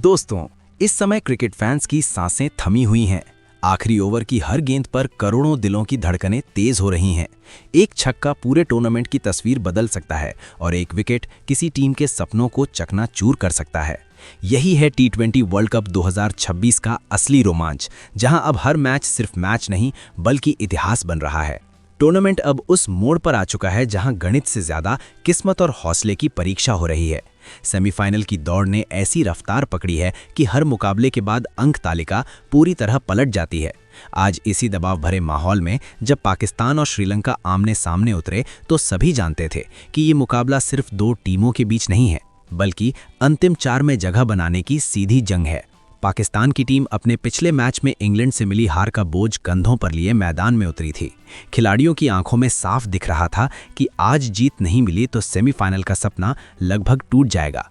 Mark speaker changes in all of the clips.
Speaker 1: दोस्तों, इस समय क्रिकेट फैंस की सांसें थमी हुई हैं। आखिरी ओवर की हर गेंद पर करोड़ों दिलों की धड़कनें तेज हो रही हैं। एक छक्का पूरे टूर्नामेंट की तस्वीर बदल सकता है और एक विकेट किसी टीम के सपनों को चकनाचूर कर सकता है। यही है टी20 वर्ल्ड कप 2026 का असली रोमांच, जहां अब हर मैच सिर्फ मैच नहीं बल्कि इतिहास बन रहा है। टूर्नामेंट अब उस मोड़ पर आ चुका है जहां गणित से ज्यादा किस्मत और हौसले की परीक्षा हो रही है। सेमीफाइनल की दौड़ ने ऐसी रफ्तार पकड़ी है कि हर मुकाबले के बाद अंक तालिका पूरी तरह पलट जाती है। आज इसी दबाव भरे माहौल में जब पाकिस्तान और श्रीलंका आमने सामने उतरे तो सभी जानते थे कि ये मुकाबला सिर्फ दो टीमों के बीच नहीं है, बल्कि अंतिम चार में जगह बनाने की सीधी जंग है। पाकिस्तान की टीम अपने पिछले मैच में इंग्लैंड से मिली हार का बोझ कंधों पर लिए मैदान में उतरी थी। खिलाड़ियों की आंखों में साफ दिख रहा था कि आज जीत नहीं मिली तो सेमीफाइनल का सपना लगभग टूट जाएगा।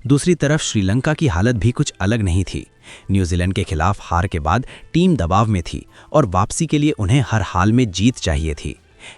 Speaker 1: दूसरी तरफ श्रीलंका की हालत भी कुछ अलग नहीं थी। न्यूजीलैंड के खिलाफ हार के बाद टीम दबाव में थी और वापसी के लिए उन्हें हर हाल में जीत चाहिए थी।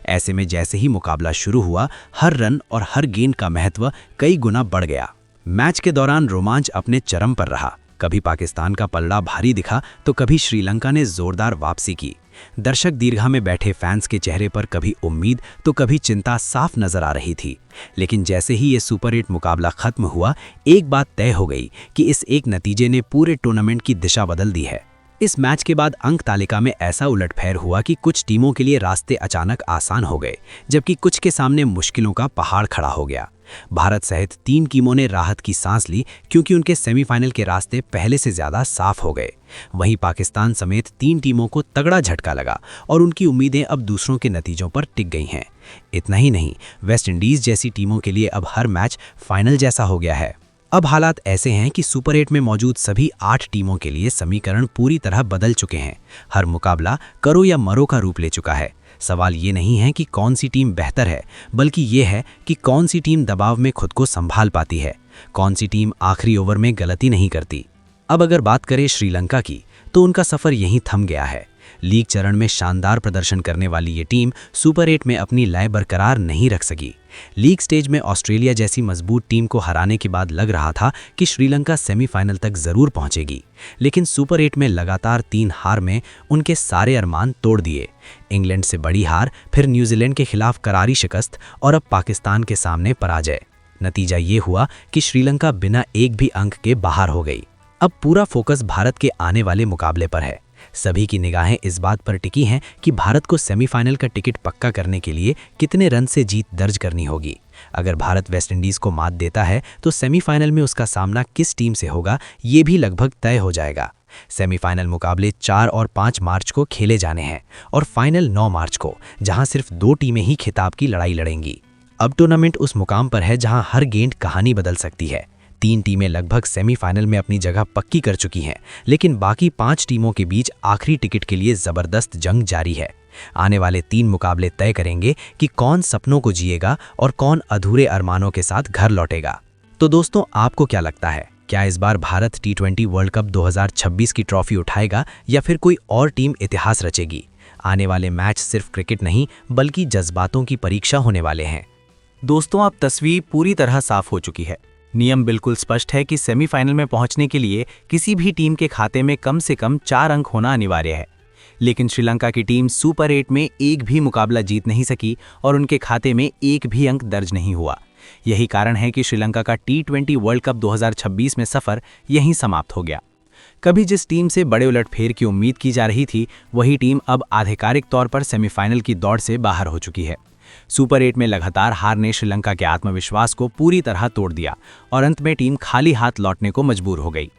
Speaker 1: ऐसे में जैसे ही मुकाबला शुरू हुआ, हर रन और हर गेंद का महत्व कई गुना बढ़ गया। मैच के दौरान रोमांच अपने चरम पर रहा। कभी पाकिस्तान का पलड़ा भारी दिखा तो कभी श्रीलंका ने जोरदार वापसी की। दर्शक दीर्घा में बैठे फैंस के चेहरे पर कभी उम्मीद तो कभी चिंता साफ नजर आ रही थी। लेकिन जैसे ही ये सुपर 8 मुकाबला खत्म हुआ, एक बात तय हो गई कि इस एक नतीजे ने पूरे टूर्नामेंट की दिशा बदल दी है। इस मैच के बाद अंक तालिका में ऐसा उलटफेर हुआ कि कुछ टीमों के लिए रास्ते अचानक आसान हो गए, जबकि कुछ के सामने मुश्किलों का पहाड़ खड़ा हो गया। भारत सहित 3 टीमों ने राहत की सांस ली क्योंकि उनके सेमीफाइनल के रास्ते पहले से ज्यादा साफ हो गए। वहीं पाकिस्तान समेत 3 टीमों को तगड़ा झटका लगा और उनकी उम्मीदें अब दूसरों के नतीजों पर टिक गई हैं। इतना ही नहीं, वेस्ट इंडीज जैसी टीमों के लिए अब हर मैच फाइनल जैसा हो गया है। अब हालात ऐसे हैं कि सुपर 8 में मौजूद सभी 8 टीमों के लिए समीकरण पूरी तरह बदल चुके हैं। हर मुकाबला करो या मरो का रूप ले चुका है। सवाल ये नहीं है कि कौन सी टीम बेहतर है, बल्कि ये है कि कौन सी टीम दबाव में खुद को संभाल पाती है, कौन सी टीम आखिरी ओवर में गलती नहीं करती। अब अगर बात करें श्रीलंका की, तो उनका सफ़र यहीं थम गया है। लीग चरण में शानदार प्रदर्शन करने वाली ये टीम सुपर 8 में अपनी लय बरकरार नहीं रख सकी। लीग स्टेज में ऑस्ट्रेलिया जैसी मजबूत टीम को हराने के बाद लग रहा था कि श्रीलंका सेमीफाइनल तक जरूर पहुंचेगी, लेकिन सुपर 8 में लगातार 3 हार में उनके सारे अरमान तोड़ दिए। इंग्लैंड से बड़ी हार, फिर न्यूजीलैंड के खिलाफ करारी शिकस्त और अब पाकिस्तान के सामने पराजय। नतीजा ये हुआ कि श्रीलंका बिना एक भी अंक के बाहर हो गई। अब पूरा फोकस भारत के आने वाले मुकाबले पर है। सभी की निगाहें इस बात पर टिकी हैं कि भारत को सेमीफाइनल का टिकट पक्का करने के लिए कितने रन से जीत दर्ज करनी होगी। अगर भारत वेस्टइंडीज को मात देता है तो सेमीफाइनल में उसका सामना किस टीम से होगा, ये भी लगभग तय हो जाएगा। सेमीफाइनल मुकाबले 4 और 5 मार्च को खेले जाने हैं और फाइनल 9 मार्च को, जहां सिर्फ 2 टीमें ही खिताब की लड़ाई लड़ेंगी। अब टूर्नामेंट उस मुकाम पर है जहां हर गेंद कहानी बदल सकती है। 3 टीमें लगभग सेमीफाइनल में अपनी जगह पक्की कर चुकी हैं, लेकिन बाकी 5 टीमों के बीच आखिरी टिकट के लिए जबरदस्त जंग जारी है। आने वाले 3 मुकाबले तय करेंगे कि कौन सपनों को जिएगा और कौन अधूरे अरमानों के साथ घर लौटेगा। तो दोस्तों, आपको क्या लगता है? क्या इस बार भारत टी20 वर्ल्ड कप 2026 की ट्रॉफी उठाएगा या फिर कोई और टीम इतिहास रचेगी? आने वाले मैच सिर्फ क्रिकेट नहीं बल्कि जज्बातों की परीक्षा होने वाले हैं।
Speaker 2: दोस्तों, अब तस्वीर पूरी तरह साफ हो चुकी है। नियम बिल्कुल स्पष्ट है कि सेमीफाइनल में पहुंचने के लिए किसी भी टीम के खाते में कम से कम 4 अंक होना अनिवार्य है। लेकिन श्रीलंका की टीम सुपर 8 में एक भी मुकाबला जीत नहीं सकी और उनके खाते में एक भी अंक दर्ज नहीं हुआ। यही कारण है कि श्रीलंका का टी20 वर्ल्ड कप 2026 में सफर यहीं समाप्त हो गया। कभी जिस टीम से बड़े उलटफेर की उम्मीद की जा रही थी, वही टीम अब आधिकारिक तौर पर सेमीफाइनल की दौड़ से बाहर हो चुकी है। सुपर 8 में लगातार हार ने श्रीलंका के आत्मविश्वास को पूरी तरह तोड़ दिया और अंत में टीम खाली हाथ लौटने को मजबूर हो गई।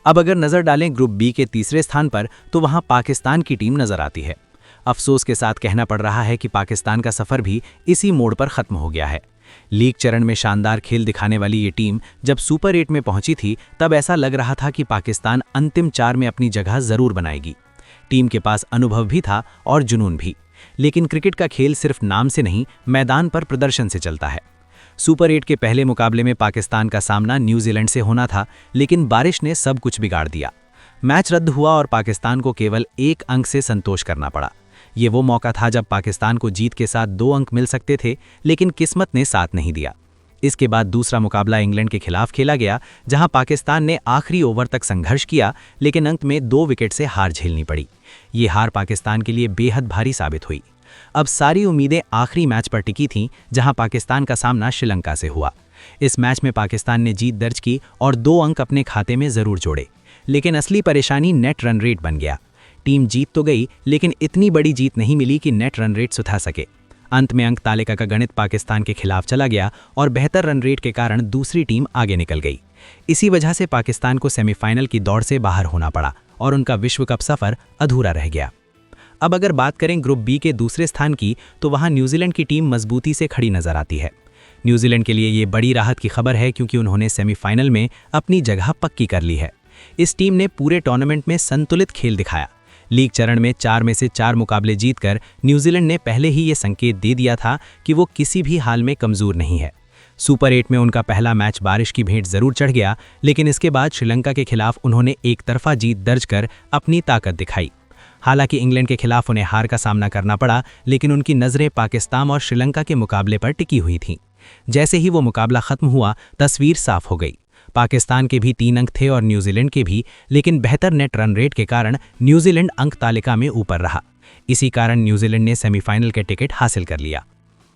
Speaker 2: अब अगर नजर डालें ग्रुप बी के तीसरे स्थान पर, तो वहां पाकिस्तान की टीम नजर आती है। अफसोस के साथ कहना पड़ रहा है कि पाकिस्तान का सफर भी इसी मोड़ पर खत्म हो गया है। लीग चरण में शानदार खेल दिखाने वाली ये टीम जब सुपर 8 में पहुंची थी, तब ऐसा लग रहा था कि पाकिस्तान अंतिम 4 में अपनी जगह जरूर बनाएगी। टीम के पास अनुभव भी था और जुनून भी, लेकिन क्रिकेट का खेल सिर्फ नाम से नहीं, मैदान पर प्रदर्शन से चलता है। सुपर 8 के पहले मुकाबले में पाकिस्तान का सामना न्यूजीलैंड से होना था, लेकिन बारिश ने सब कुछ बिगाड़ दिया। मैच रद्द हुआ और पाकिस्तान को केवल 1 अंक से संतोष करना पड़ा। ये वो मौका था जब पाकिस्तान को जीत के साथ 2 अंक मिल सकते थे, लेकिन किस्मत ने साथ नहीं दिया। इसके बाद दूसरा मुकाबला इंग्लैंड के खिलाफ खेला गया, जहां पाकिस्तान ने आखिरी ओवर तक संघर्ष किया, लेकिन अंत में 2 विकेट से हार झेलनी पड़ी। ये हार पाकिस्तान के लिए बेहद भारी साबित हुई। अब सारी उम्मीदें आखिरी मैच पर टिकी थीं, जहां पाकिस्तान का सामना श्रीलंका से हुआ। इस मैच में पाकिस्तान ने जीत दर्ज की और 2 अंक अपने खाते में जरूर जोड़े, लेकिन असली परेशानी नेट रन रेट बन गया। टीम जीत तो गई, लेकिन इतनी बड़ी जीत नहीं मिली कि नेट रन रेट सुधार सके। अंत में अंक तालिका का गणित पाकिस्तान के खिलाफ चला गया और बेहतर रन रेट के कारण दूसरी टीम आगे निकल गई। इसी वजह से पाकिस्तान को सेमीफाइनल की दौड़ से बाहर होना पड़ा और उनका विश्व कप सफर अधूरा रह गया। अब अगर बात करें ग्रुप बी के दूसरे स्थान की, तो वहां न्यूजीलैंड की टीम मजबूती से खड़ी नजर आती है। न्यूजीलैंड के लिए ये बड़ी राहत की खबर है, क्योंकि उन्होंने सेमीफाइनल में अपनी जगह पक्की कर ली है। इस टीम ने पूरे टूर्नामेंट में संतुलित खेल दिखाया। लीग चरण में 4 में से 4 मुकाबले जीतकर न्यूजीलैंड ने पहले ही ये संकेत दे दिया था कि वो किसी भी हाल में कमजोर नहीं है। सुपर 8 में उनका पहला मैच बारिश की भेंट जरूर चढ़ गया, लेकिन इसके बाद श्रीलंका के खिलाफ उन्होंने एक तरफा जीत दर्ज कर अपनी ताकत दिखाई। हालांकि इंग्लैंड के खिलाफ उन्हें हार का सामना करना पड़ा, लेकिन उनकी नज़रें पाकिस्तान और श्रीलंका के मुकाबले पर टिकी हुई थीं। जैसे ही वो मुकाबला खत्म हुआ, तस्वीर साफ हो गई। पाकिस्तान के भी 3 अंक थे और न्यूजीलैंड के भी, लेकिन बेहतर नेट रन रेट के कारण न्यूजीलैंड अंक तालिका में ऊपर रहा। इसी कारण न्यूजीलैंड ने सेमीफाइनल के टिकट हासिल कर लिया।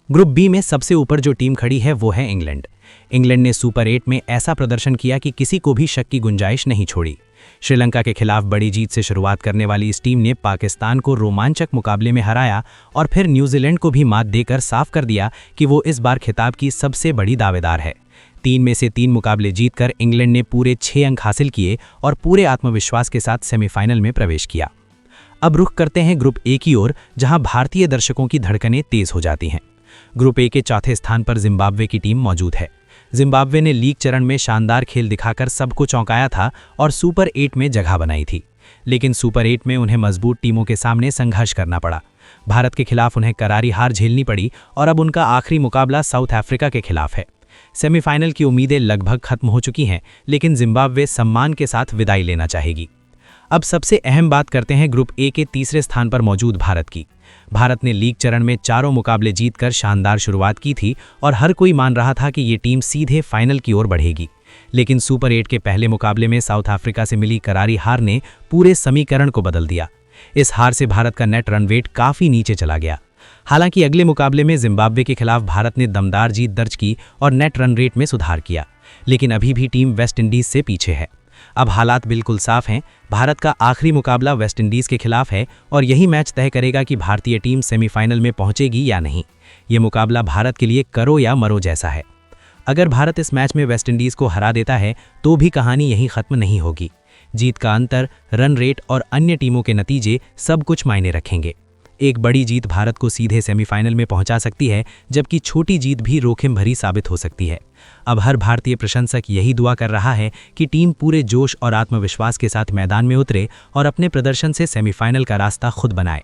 Speaker 2: ग्रुप बी में सबसे ऊपर जो टीम खड़ी है वो है इंग्लैंड। इंग्लैंड ने सुपर 8 में ऐसा प्रदर्शन किया कि किसी को भी शक की गुंजाइश नहीं छोड़ी। श्रीलंका के खिलाफ बड़ी जीत से शुरुआत करने वाली इस टीम ने पाकिस्तान को रोमांचक मुकाबले में हराया और फिर न्यूजीलैंड को भी मात देकर साफ कर दिया कि वो इस बार खिताब की सबसे बड़ी दावेदार है। 3 में से 3 मुकाबले जीतकर इंग्लैंड ने पूरे 6 अंक हासिल किए और पूरे आत्मविश्वास के साथ सेमीफाइनल में प्रवेश किया। अब रुख करते हैं ग्रुप ए की ओर, जहां भारतीय दर्शकों की धड़कनें तेज हो जाती हैं। ग्रुप ए के चौथे स्थान पर जिम्बाब्वे की टीम मौजूद है। जिम्बाब्वे ने लीग चरण में शानदार खेल दिखाकर सबको चौंकाया था और सुपर 8 में जगह बनाई थी, लेकिन सुपर 8 में उन्हें मजबूत टीमों के सामने संघर्ष करना पड़ा। भारत के खिलाफ उन्हें करारी हार झेलनी पड़ी और अब उनका आखिरी मुकाबला साउथ अफ्रीका के खिलाफ है। सेमीफाइनल की उम्मीदें लगभग खत्म हो चुकी हैं, लेकिन जिम्बाब्वे सम्मान के साथ विदाई लेना चाहेगी। अब सबसे अहम बात करते हैं ग्रुप ए के तीसरे स्थान पर मौजूद भारत की। भारत ने लीग चरण में 4 मुकाबले जीतकर शानदार शुरुआत की थी और हर कोई मान रहा था कि ये टीम सीधे फाइनल की ओर बढ़ेगी, लेकिन सुपर 8 के पहले मुकाबले में साउथ अफ्रीका से मिली करारी हार ने पूरे समीकरण को बदल दिया। इस हार से भारत का नेट रन रेट काफी नीचे चला गया। हालांकि अगले मुकाबले में जिम्बाब्वे के खिलाफ भारत ने दमदार जीत दर्ज की और नेट रन रेट में सुधार किया, लेकिन अभी भी टीम वेस्ट इंडीज से पीछे है। अब हालात बिल्कुल साफ हैं। भारत का आखिरी मुकाबला वेस्ट इंडीज के खिलाफ है और यही मैच तय करेगा कि भारतीय टीम सेमीफाइनल में पहुंचेगी या नहीं। ये मुकाबला भारत के लिए करो या मरो जैसा है। अगर भारत इस मैच में वेस्ट इंडीज को हरा देता है तो भी कहानी यहीं खत्म नहीं होगी। जीत का अंतर, रन रेट और अन्य टीमों के नतीजे सब कुछ मायने रखेंगे। एक बड़ी जीत भारत को सीधे सेमीफाइनल में पहुंचा सकती है, जबकि छोटी जीत भी जोखिम भरी साबित हो सकती है। अब हर भारतीय प्रशंसक यही दुआ कर रहा है कि टीम पूरे जोश और आत्मविश्वास के साथ मैदान में उतरे और अपने प्रदर्शन से सेमीफाइनल का रास्ता खुद बनाए।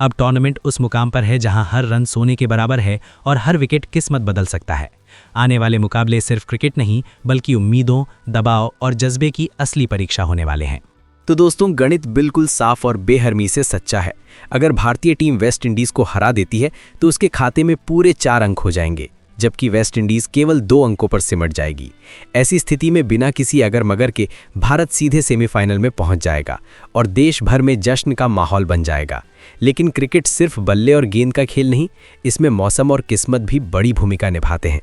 Speaker 2: अब टूर्नामेंट उस मुकाम पर है जहां हर रन सोने के बराबर है और हर विकेट किस्मत बदल सकता है। आने वाले मुकाबले सिर्फ क्रिकेट नहीं, बल्कि उम्मीदों, दबाव और जज्बे की असली परीक्षा होने वाले हैं।
Speaker 1: तो दोस्तों, गणित बिल्कुल साफ और बेहरमी से सच्चा है। अगर भारतीय टीम वेस्ट इंडीज को हरा देती है तो उसके खाते में पूरे 4 अंक हो जाएंगे, जबकि वेस्ट इंडीज केवल 2 अंकों पर सिमट जाएगी। ऐसी स्थिति में बिना किसी अगर मगर के भारत सीधे सेमीफाइनल में पहुंच जाएगा और देश भर में जश्न का माहौल बन जाएगा। लेकिन क्रिकेट सिर्फ बल्ले और गेंद का खेल नहीं, इसमें मौसम और किस्मत भी बड़ी भूमिका निभाते हैं।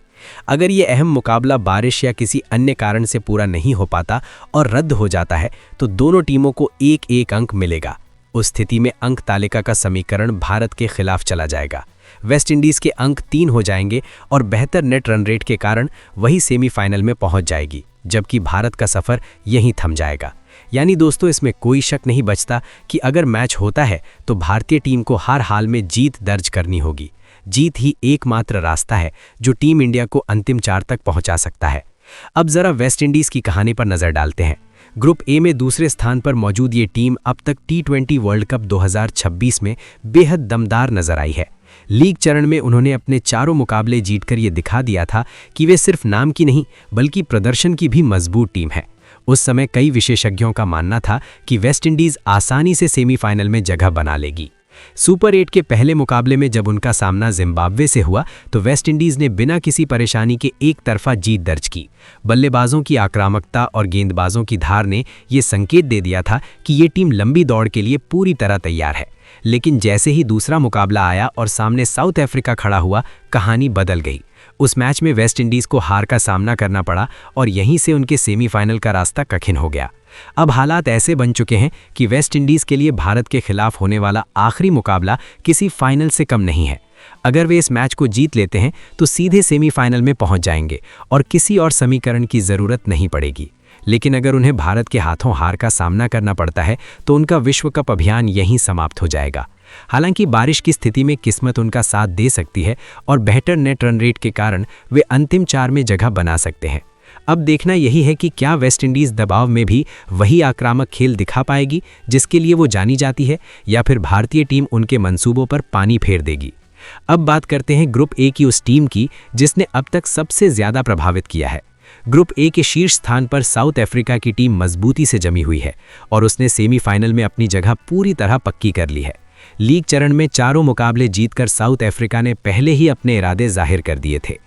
Speaker 1: अगर ये अहम मुकाबला बारिश या किसी अन्य कारण से पूरा नहीं हो पाता और रद्द हो जाता है तो दोनों टीमों को 1-1 अंक मिलेगा। उस स्थिति में अंक तालिका का समीकरण भारत के खिलाफ चला जाएगा। वेस्ट इंडीज के अंक 3 हो जाएंगे और बेहतर नेट रन रेट के कारण वही सेमीफाइनल में पहुंच जाएगी, जबकि भारत का सफर यहीं थम जाएगा। यानी दोस्तों, इसमें कोई शक नहीं बचता कि अगर मैच होता है तो भारतीय टीम को हर हाल में जीत दर्ज करनी होगी। जीत ही एकमात्र रास्ता है जो टीम इंडिया को अंतिम 4 तक पहुंचा सकता है। अब जरा वेस्ट इंडीज की कहानी पर नजर डालते हैं। ग्रुप ए में दूसरे स्थान पर मौजूद ये टीम अब तक T20 वर्ल्ड कप 2026 में बेहद दमदार नजर आई है। लीग चरण में उन्होंने अपने 4 मुकाबले जीतकर ये दिखा दिया था कि वे सिर्फ नाम की नहीं बल्कि प्रदर्शन की भी मजबूत टीम है। उस समय कई विशेषज्ञों का मानना था कि वेस्ट इंडीज आसानी से सेमीफाइनल में जगह बना लेगी। सुपर 8 के पहले मुकाबले में जब उनका सामना जिम्बाब्वे से हुआ तो वेस्ट इंडीज ने बिना किसी परेशानी के एक तरफा जीत दर्ज की। बल्लेबाजों की आक्रामकता और गेंदबाजों की धार ने ये संकेत दे दिया था कि ये टीम लंबी दौड़ के लिए पूरी तरह तैयार है। लेकिन जैसे ही दूसरा मुकाबला आया और सामने साउथ अफ्रीका खड़ा हुआ, कहानी बदल गई। उस मैच में वेस्ट इंडीज को हार का सामना करना पड़ा और यहीं से उनके सेमीफाइनल का रास्ता कठिन हो गया। अब हालात ऐसे बन चुके हैं कि वेस्ट इंडीज के लिए भारत के खिलाफ होने वाला आखिरी मुकाबला किसी फाइनल से कम नहीं है। अगर वे इस मैच को जीत लेते हैं तो सीधे सेमीफाइनल में पहुंच जाएंगे और किसी और समीकरण की ज़रूरत नहीं पड़ेगी। लेकिन अगर उन्हें भारत के हाथों हार का सामना करना पड़ता है तो उनका विश्व कप अभियान यहीं समाप्त हो जाएगा। हालांकि बारिश की स्थिति में किस्मत उनका साथ दे सकती है और बेहतर नेट रन रेट के कारण वे अंतिम 4 में जगह बना सकते हैं। अब देखना यही है कि क्या वेस्ट इंडीज़ दबाव में भी वही आक्रामक खेल दिखा पाएगी जिसके लिए वो जानी जाती है, या फिर भारतीय टीम उनके मंसूबों पर पानी फेर देगी। अब बात करते हैं ग्रुप ए की उस टीम की जिसने अब तक सबसे ज़्यादा प्रभावित किया है। ग्रुप ए के शीर्ष स्थान पर साउथ अफ्रीका की टीम मजबूती से जमी हुई है और उसने सेमीफाइनल में अपनी जगह पूरी तरह पक्की कर ली है। लीग चरण में चारों मुकाबले जीतकर साउथ अफ्रीका ने पहले ही अपने इरादे जाहिर कर दिए थे।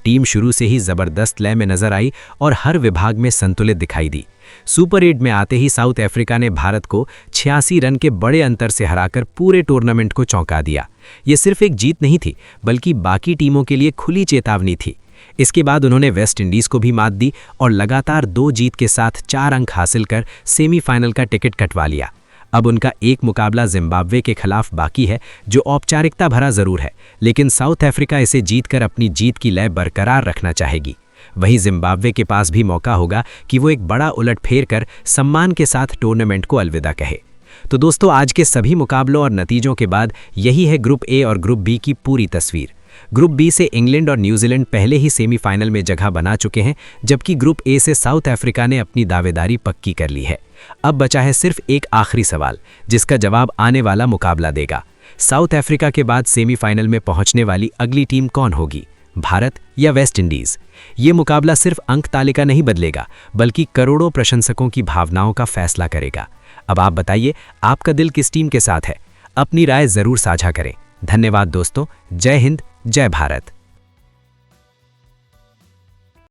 Speaker 1: टीम शुरू से ही जबरदस्त लय में नजर आई और हर विभाग में संतुलित दिखाई दी। सुपर 8 में आते ही साउथ अफ्रीका ने भारत को 86 रन के बड़े अंतर से हराकर पूरे टूर्नामेंट को चौंका दिया। ये सिर्फ एक जीत नहीं थी बल्कि बाकी टीमों के लिए खुली चेतावनी थी। इसके बाद उन्होंने वेस्ट इंडीज को भी मात दी और लगातार 2 जीत के साथ 4 अंक हासिल कर सेमीफाइनल का टिकट कटवा लिया। अब उनका एक मुकाबला जिम्बाब्वे के खिलाफ बाकी है जो औपचारिकता भरा जरूर है, लेकिन साउथ अफ्रीका इसे जीतकर अपनी जीत की लय बरकरार रखना चाहेगी। वहीं जिम्बाब्वे के पास भी मौका होगा कि वो एक बड़ा उलटफेर कर सम्मान के साथ टूर्नामेंट को अलविदा कहे। तो दोस्तों, आज के सभी मुकाबलों और नतीजों के बाद यही है ग्रुप ए और ग्रुप बी की पूरी तस्वीर। ग्रुप बी से इंग्लैंड और न्यूजीलैंड पहले ही सेमीफाइनल में जगह बना चुके हैं, जबकि ग्रुप ए से साउथ अफ्रीका ने अपनी दावेदारी पक्की कर ली है। अब बचा है सिर्फ एक आखिरी सवाल जिसका जवाब आने वाला मुकाबला देगा। साउथ अफ्रीका के बाद सेमीफाइनल में पहुंचने वाली अगली टीम कौन होगी, भारत या वेस्ट इंडीज? ये मुकाबला सिर्फ अंक तालिका नहीं बदलेगा बल्कि करोड़ों प्रशंसकों की भावनाओं का फैसला करेगा। अब आप बताइए, आपका दिल किस टीम के साथ है? अपनी राय जरूर साझा करें। धन्यवाद दोस्तों। जय हिंद, जय भारत।